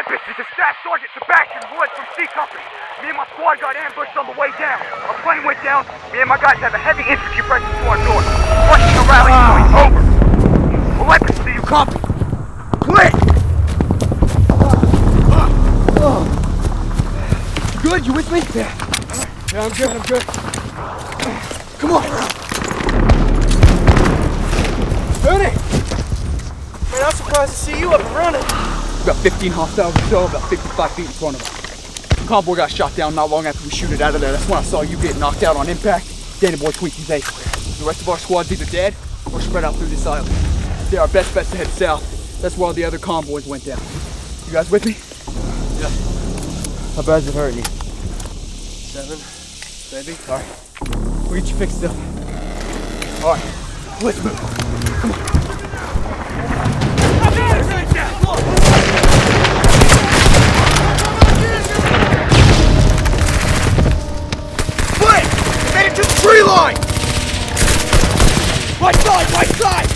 Olympus, this is Staff Sergeant Sebastian Woods from C Company. Me and my squad got ambushed on the way down. Our plane went down. Me and my guys have a heavy infantry presence to our north. Rushing a rally point. Over. Olympus, do you copy? Quit! Good, you with me? Yeah, I'm good. Come on. Tony! Man, I'm surprised to see you up and running. We've got 15 hostiles or so, about 55 feet in front of us. The convoy got shot down not long after we shoot it out of there. That's when I saw you get knocked out on impact. Danny boy Twinkies A. The rest of our squad's either dead or spread out through this island. They're our best bets to head south. That's where all the other convoys went down. You guys with me? Yeah. How bad's it hurting you? 7, maybe? Alright. We'll get you fixed up. Alright, let's move. Come on. Split! Made it to the tree line! Right side, right side!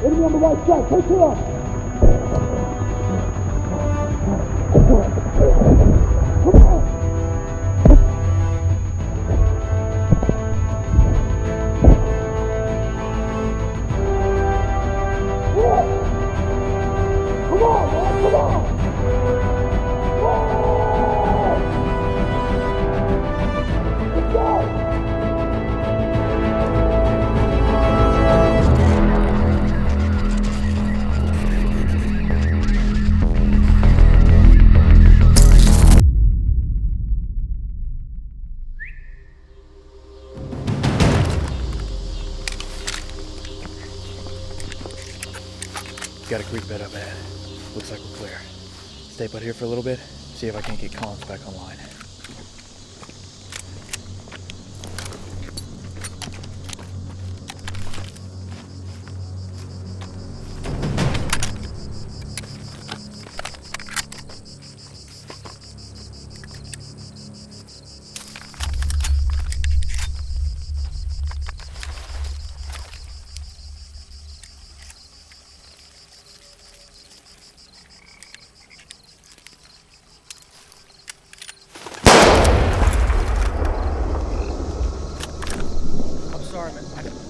Enemy on the right side, take it up! Come on! Come on, man, come on! Let's go! Got a creek bed up ahead. Looks like we're clear. Stay put here for a little bit, see if I can't get comms back online.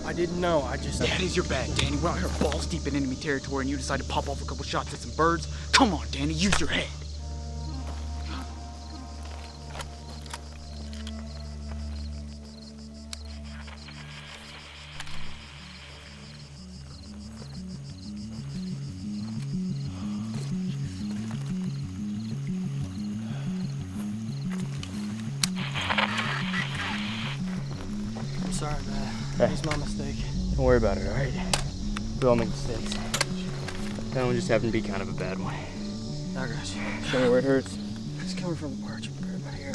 I didn't know, I just... That is your bad, Danny. We're out here balls deep in enemy territory and you decide to pop off a couple shots at some birds? Come on, Danny, use your head. I'm sorry, man. Hey. It's my mistake. Don't worry about it, alright? We all make mistakes. That one just happened to be kind of a bad one. I got you. Show me where it hurts. It's coming from the arch right here.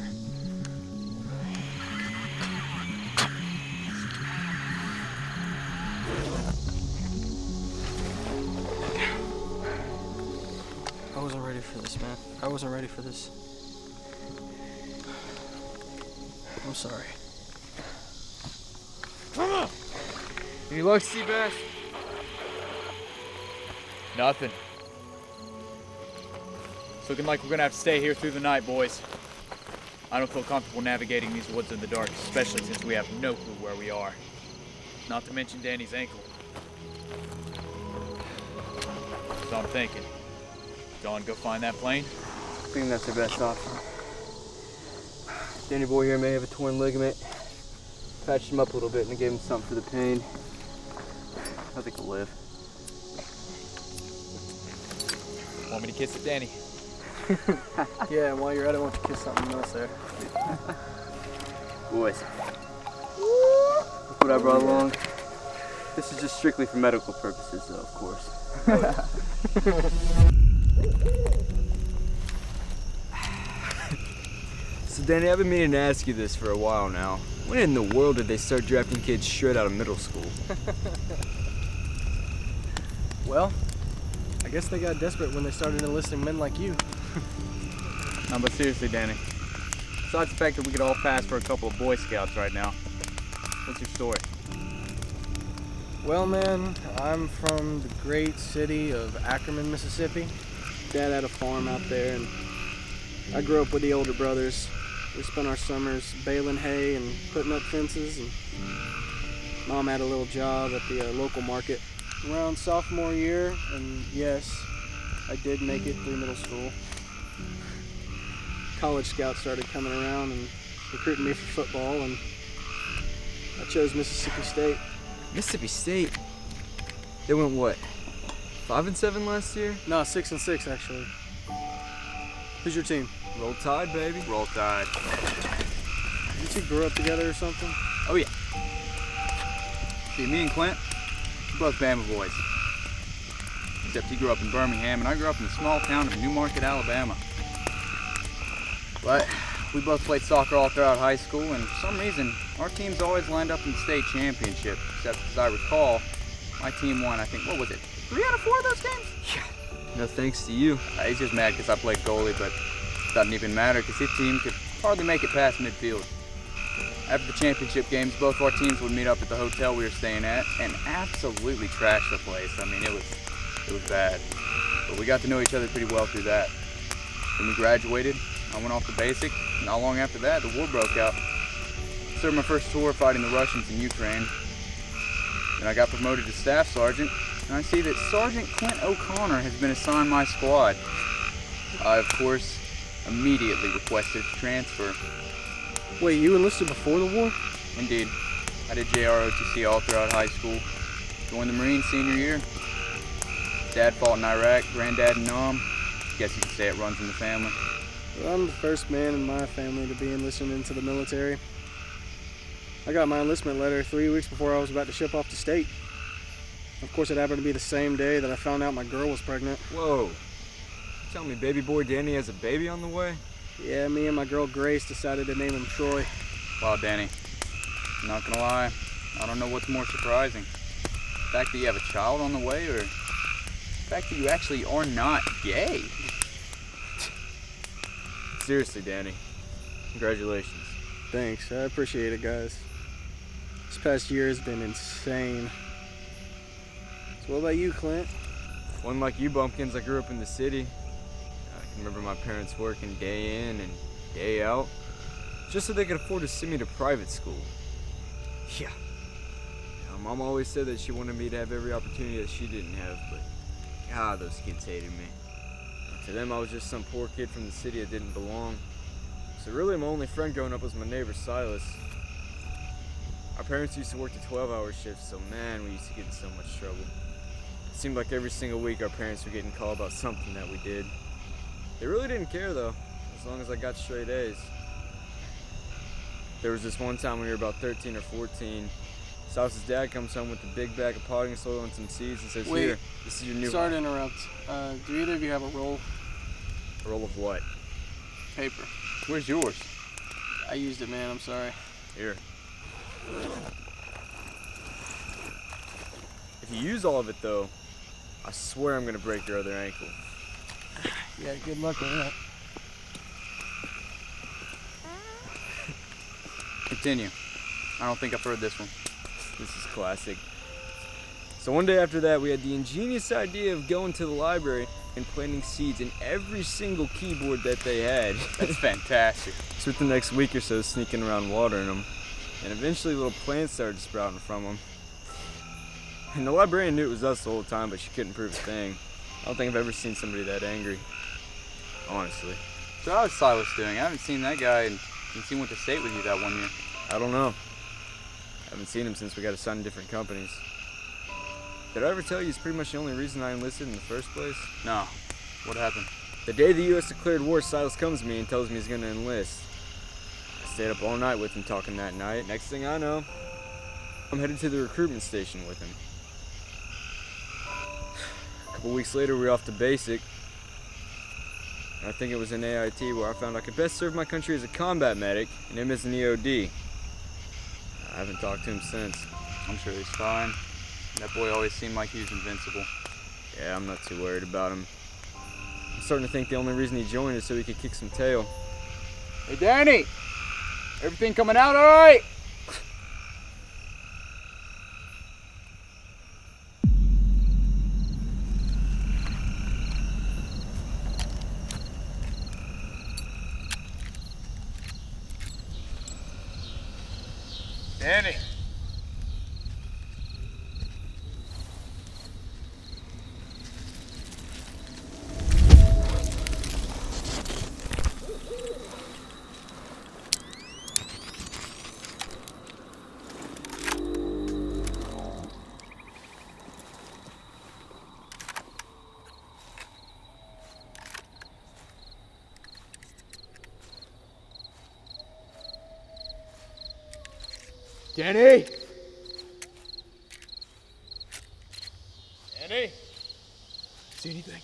I wasn't ready for this, man. I wasn't ready for this. I'm sorry. Any luck, Seabass? Nothing. It's looking like we're gonna have to stay here through the night, boys. I don't feel comfortable navigating these woods in the dark, especially since we have no clue where we are. Not to mention Danny's ankle. So I'm thinking, Dawn, go find that plane? I think that's the best option. Danny boy here may have a torn ligament. Patched him up a little bit and gave him something for the pain. I think he'll live. Want me to kiss it, Danny? Yeah, and while you're at it, why don't you kiss something else there? Boys, look what I brought along. This is just strictly for medical purposes, though, of course. So Danny, I've been meaning to ask you this for a while now. When in the world did they start drafting kids straight out of middle school? Well, I guess they got desperate when they started enlisting men like you. No, but seriously, Danny. Besides the fact that we could all pass for a couple of Boy Scouts right now, what's your story? Well, man, I'm from the great city of Ackerman, Mississippi. Dad had a farm out there, and I grew up with the older brothers. We spent our summers baling hay and putting up fences, and Mom had a little job at the local market. Around sophomore year, and yes, I did make it through middle school. College scouts started coming around and recruiting me for football, and I chose Mississippi State. Mississippi State? They went what? 5-7 last year? No, 6-6 actually. Who's your team? Roll Tide, baby. Roll Tide. You two grew up together or something? Oh, yeah. See, me and Clint, we're both Bama boys. Except he grew up in Birmingham, and I grew up in the small town of Newmarket, Alabama. But we both played soccer all throughout high school, and for some reason, our teams always lined up in the state championship. Except, as I recall, my team won, I think, what was it, 3 out of 4 of those games? Yeah. No thanks to you. He's just mad because I played goalie, but it doesn't even matter because his team could hardly make it past midfield. After the championship games, both our teams would meet up at the hotel we were staying at and absolutely trash the place. I mean, it was bad. But we got to know each other pretty well through that. When we graduated, I went off to basic. Not long after that, the war broke out. Served my first tour fighting the Russians in Ukraine. Then I got promoted to staff sergeant, and I see that Sergeant Clint O'Connor has been assigned my squad. I, of course, immediately requested to transfer. Wait, you enlisted before the war? Indeed. I did JROTC all throughout high school. Joined the Marines senior year. Dad fought in Iraq, granddad in Nam. Guess you could say it runs in the family. Well, I'm the first man in my family to be enlisted into the military. I got my enlistment letter 3 weeks before I was about to ship off to state. Of course, it happened to be the same day that I found out my girl was pregnant. Whoa. Tell me baby boy Danny has a baby on the way? Yeah, me and my girl Grace decided to name him Troy. Wow, Danny. I'm not gonna lie, I don't know what's more surprising. The fact that you have a child on the way, or the fact that you actually are not gay. Seriously, Danny. Congratulations. Thanks, I appreciate it, guys. This past year has been insane. So what about you, Clint? One like you bumpkins, I grew up in the city. I can remember my parents working day in and day out just so they could afford to send me to private school. Yeah. Mom always said that she wanted me to have every opportunity that she didn't have, but God, those kids hated me. To them, I was just some poor kid from the city that didn't belong. So really, my only friend growing up was my neighbor, Silas. Our parents used to work the 12-hour shifts, so man, we used to get in so much trouble. It seemed like every single week our parents were getting called about something that we did. They really didn't care though, as long as I got straight A's. There was this one time when we were about 13 or 14. Silas's dad comes home with a big bag of potting soil and some seeds and says, Wait, "Here, this is your new..." Sorry to interrupt. Do either of you have a roll? A roll of what? Paper. Where's yours? I used it, man, I'm sorry. Here. If you use all of it though, I swear I'm gonna break your other ankle. Yeah, good luck with that. Continue. I don't think I've heard this one. This is classic. So one day after that, we had the ingenious idea of going to the library and planting seeds in every single keyboard that they had. That's fantastic. Spent the next week or so sneaking around watering them, and eventually little plants started sprouting from them. And the librarian knew it was us the whole time, but she couldn't prove a thing. I don't think I've ever seen somebody that angry. Honestly. So how's Silas doing? I haven't seen that guy since he went to state with you that 1 year. I don't know. I haven't seen him since we got assigned to different companies. Did I ever tell you it's pretty much the only reason I enlisted in the first place? No. What happened? The day the U.S. declared war, Silas comes to me and tells me he's going to enlist. I stayed up all night with him talking that night. Next thing I know, I'm headed to the recruitment station with him. A couple weeks later, we were off to basic. And I think it was in AIT where I found I could best serve my country as a combat medic and him as an EOD. I haven't talked to him since. I'm sure he's fine. That boy always seemed like he was invincible. Yeah, I'm not too worried about him. I'm starting to think the only reason he joined is so he could kick some tail. Hey, Danny! Everything coming out all right? Danny! Danny! Danny? See anything?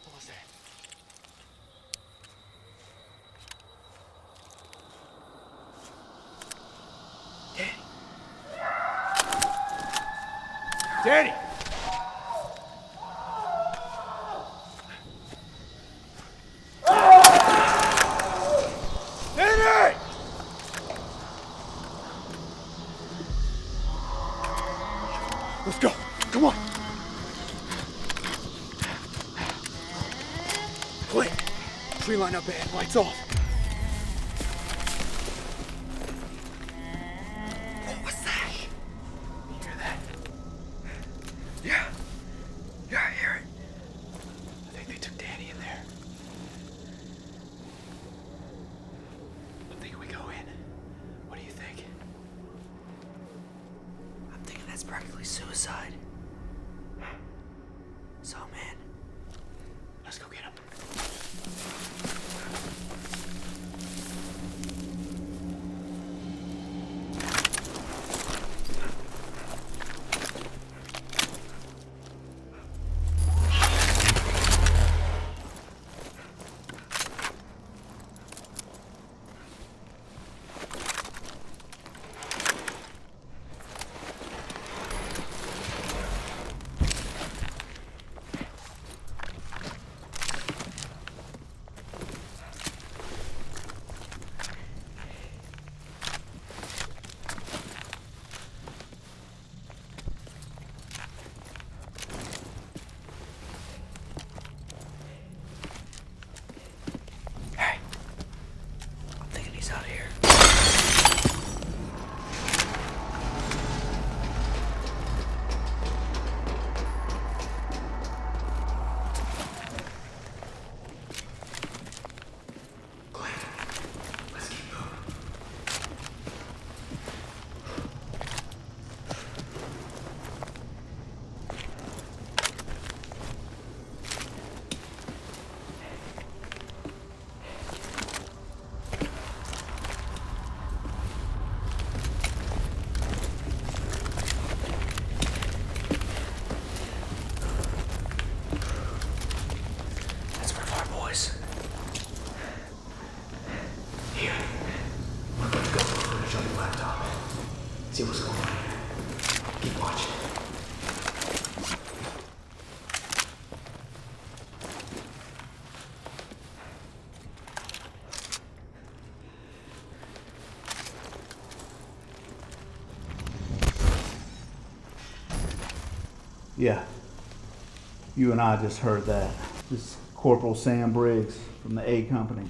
What was that? Danny! Danny! Danny! Let's go. Come on. Quick. Tree line up ahead. Lights off. What's that? You hear that? Yeah. Yeah, I hear it. I think they took Danny in there. I think we go in. What do you think? I'm thinking that's practically suicide. So, man, Let's go get him. I'm thinking he's out here. That's one of our boys. Here. We're going to go for footage on your laptop. See what's going on. Keep watching. Yeah. You and I just heard that. This is Corporal Sam Briggs from the A Company.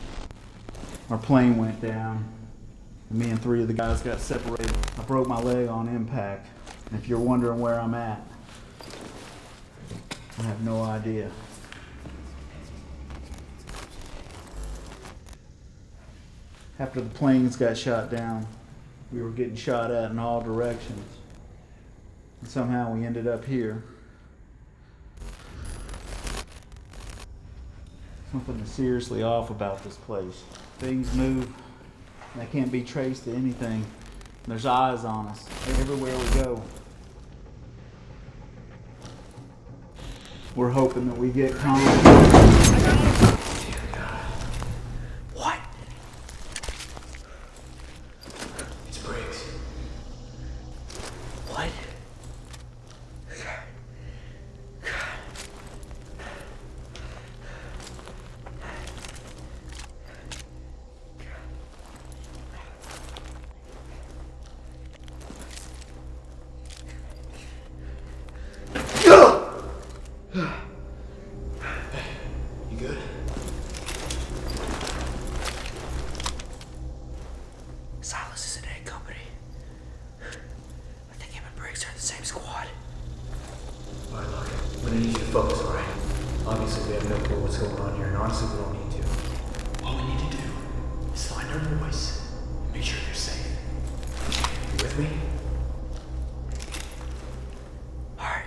Our plane went down, and me and 3 of the guys got separated. I broke my leg on impact, and if you're wondering where I'm at, I have no idea. After the planes got shot down, we were getting shot at in all directions. And somehow we ended up here. Something is seriously off about this place. Things move. They can't be traced to anything. There's eyes on us everywhere we go. We're hoping that we get calm. Let's find our boys and make sure they're safe. You with me? Alright.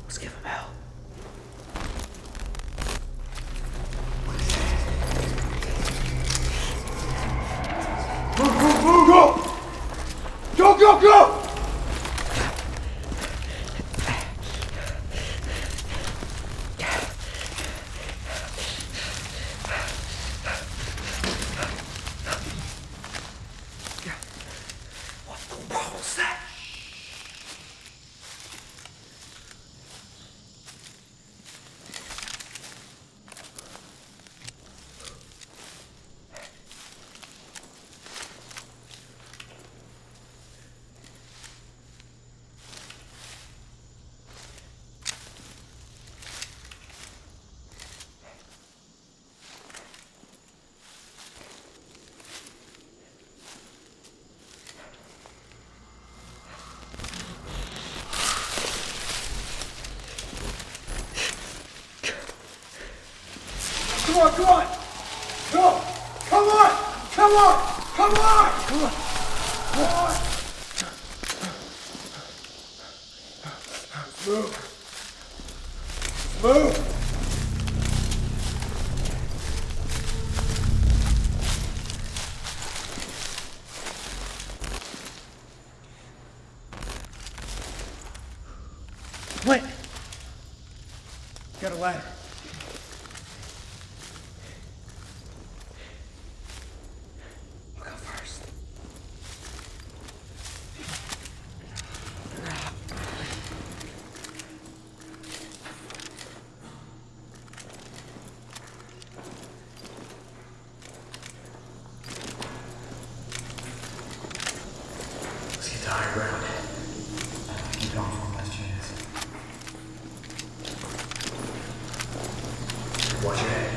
Let's give them hell. Go, go, go! Come on, come on! Go! Come on! Come on! Come on! Come on! Come on! Move! Move! What? Got a ladder. I'll go first. Let's get to higher ground. Keep going for one last chance. Watch your head.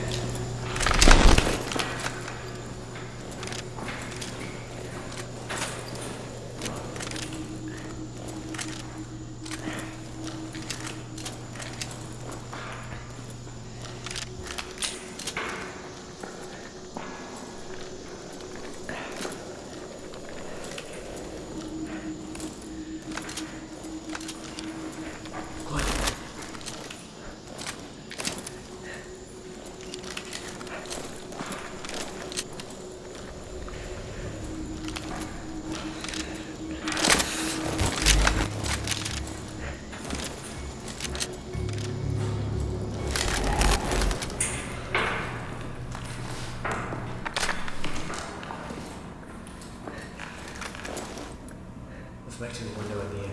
Let's make to the window at the end.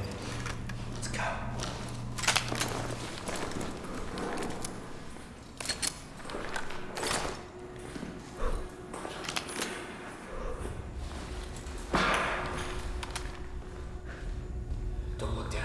Let's go. Don't look down.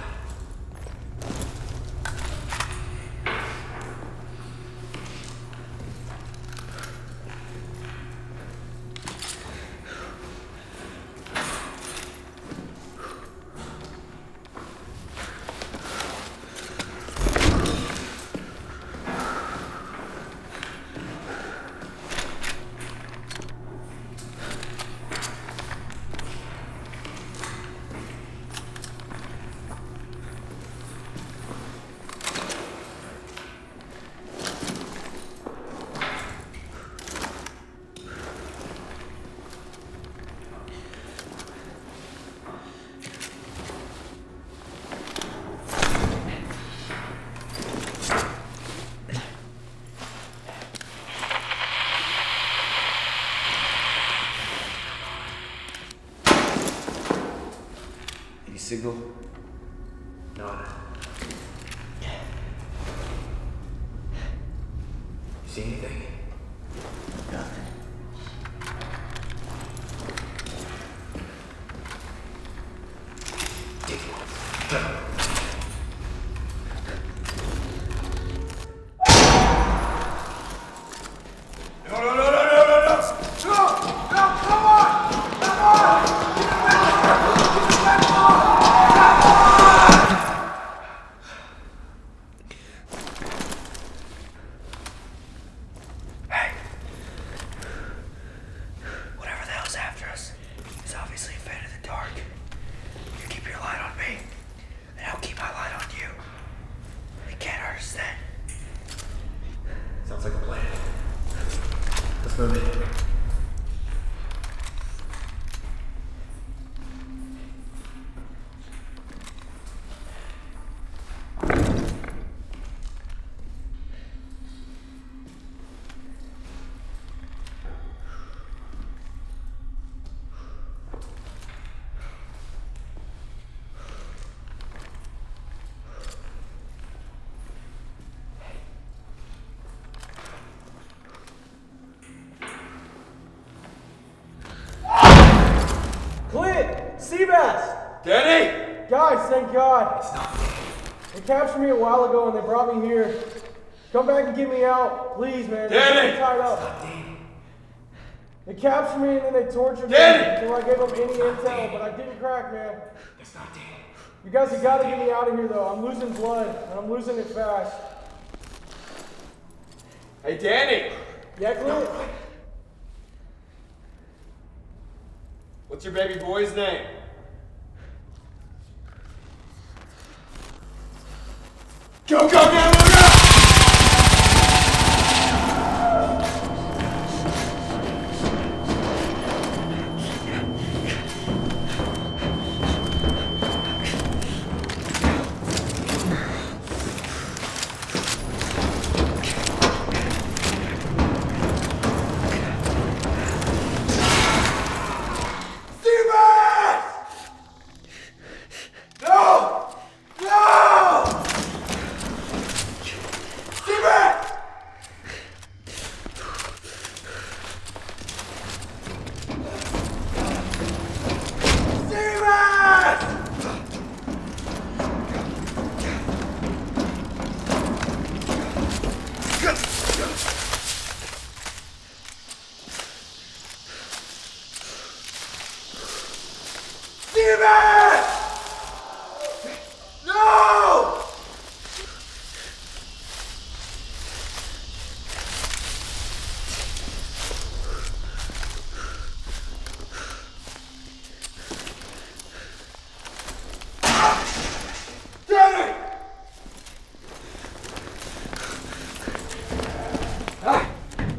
Any signal? None. You see anything? Nothing. Take it. Turn. Move it. Seabass! Danny! Guys, thank God. They captured me a while ago and they brought me here. Come back and get me out, please, man. Danny! I'm tied up. They captured me and then they tortured Danny! me until I gave them any intel, but I didn't crack, man. That's not Danny. You guys have got to get me out of here, though. I'm losing blood, and I'm losing it fast. Hey, Danny! Yeah, Clint? What's your baby boy's name? Go, go, go, go, go!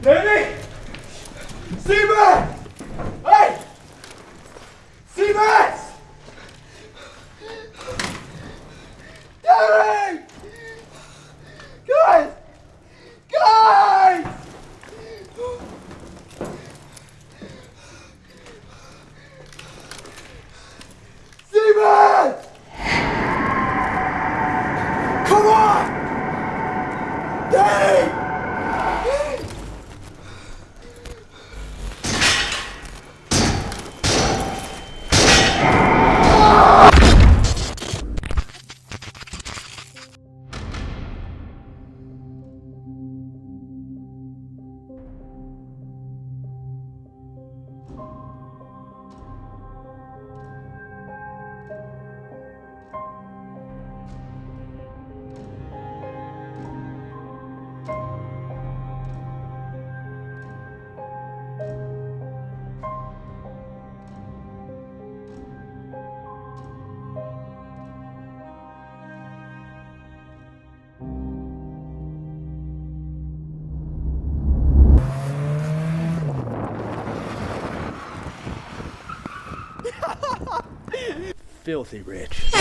Danny! Seabass! Hey! Seabass! Danny! Guys! Guys! Seabass! Come on! Danny! Filthy rich.